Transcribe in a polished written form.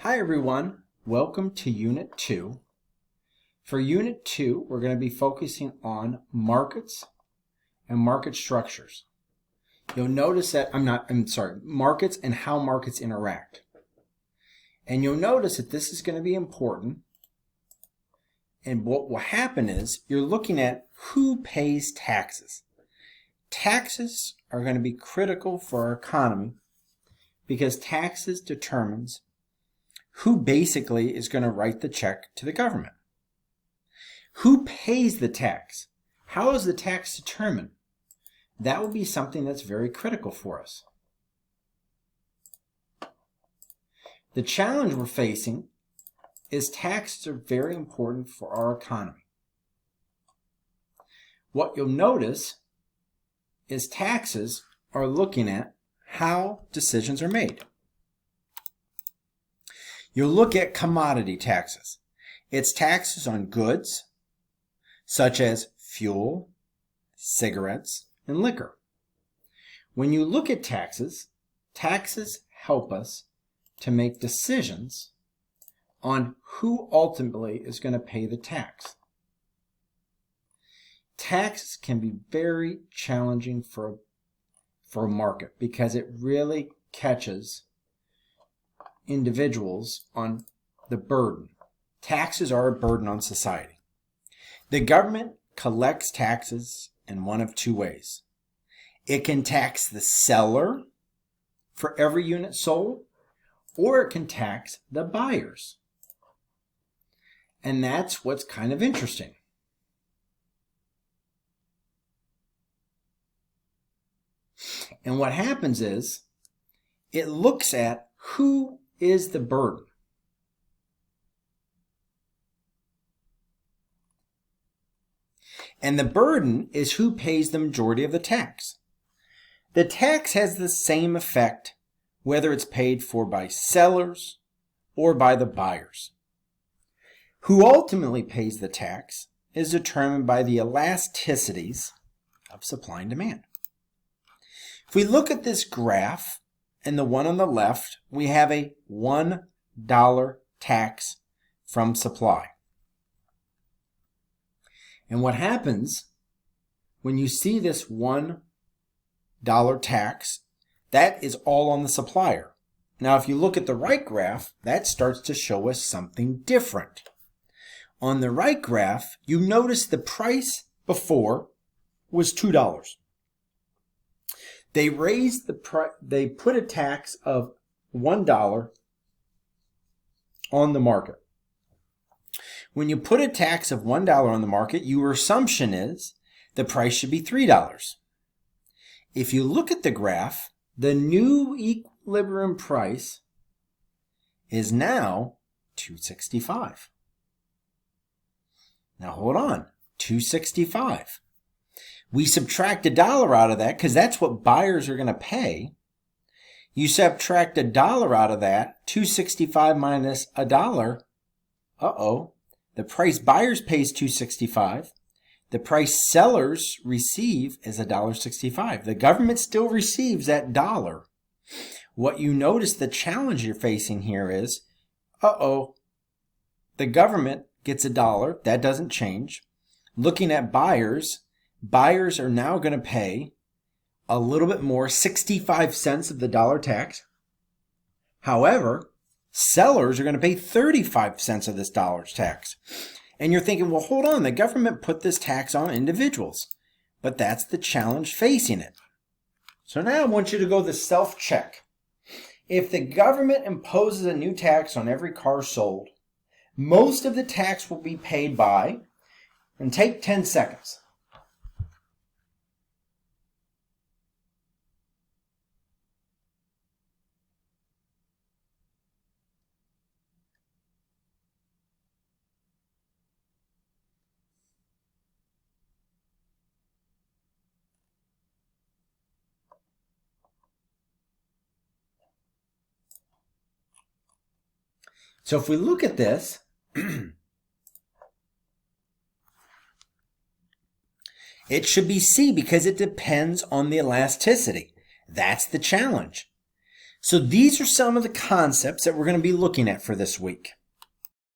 Hi everyone, welcome to Unit 2. For Unit 2, we're going to be focusing on markets and market structures. You'll notice that, markets and how markets interact. And you'll notice that this is going to be important. And what will happen is you're looking at who pays taxes. Taxes are going to be critical for our economy because taxes determines who basically is going to write the check to the government. Who pays the tax? How is the tax determined? That will be something that's very critical for us. The challenge we're facing is taxes are very important for our economy. What you'll notice is taxes are looking at how decisions are made. You'll look at commodity taxes. It's taxes on goods such as fuel, cigarettes, and liquor. When you look at taxes, taxes help us to make decisions on who ultimately is going to pay the tax. Taxes can be very challenging for a market because it really catches individuals on the burden. Taxes are a burden on society. The government collects taxes in one of two ways. It can tax the seller for every unit sold, or it can tax the buyers. And that's what's kind of interesting. And what happens is it looks at who is the burden. And the burden is who pays the majority of the tax. The tax has the same effect whether it's paid for by sellers or by the buyers. Who ultimately pays the tax is determined by the elasticities of supply and demand. If we look at this graph, and the one on the left, we have a $1 tax from supply. And what happens when you see this $1 tax, that is all on the supplier. Now, if you look at the right graph, that starts to show us something different. On the right graph, you notice the price before was $2. They raised the price, they put a tax of $1 on the market. When you put a tax of $1 on the market, your assumption is the price should be $3. If you look at the graph, the new equilibrium price is now $2.65. Now hold on, $2.65. We subtract $1 out of that because that's what buyers are going to pay. You subtract $1 out of that, $2.65 minus $1. The price buyers pays $2.65. The price sellers receive is $1.65. The government still receives that dollar. What you notice the challenge you're facing here is, the government gets $1. That doesn't change. Looking at buyers are now going to pay a little bit more, 65 cents of the dollar tax. However, sellers are going to pay 35 cents of this dollar's tax. And you're thinking, well, hold on, the government put this tax on individuals. But that's the challenge facing it. So now I want you to go to self-check. If the government imposes a new tax on every car sold, most of the tax will be paid by, and take 10 seconds. So if we look at this, it should be C because it depends on the elasticity. That's the challenge. So these are some of the concepts that we're going to be looking at for this week.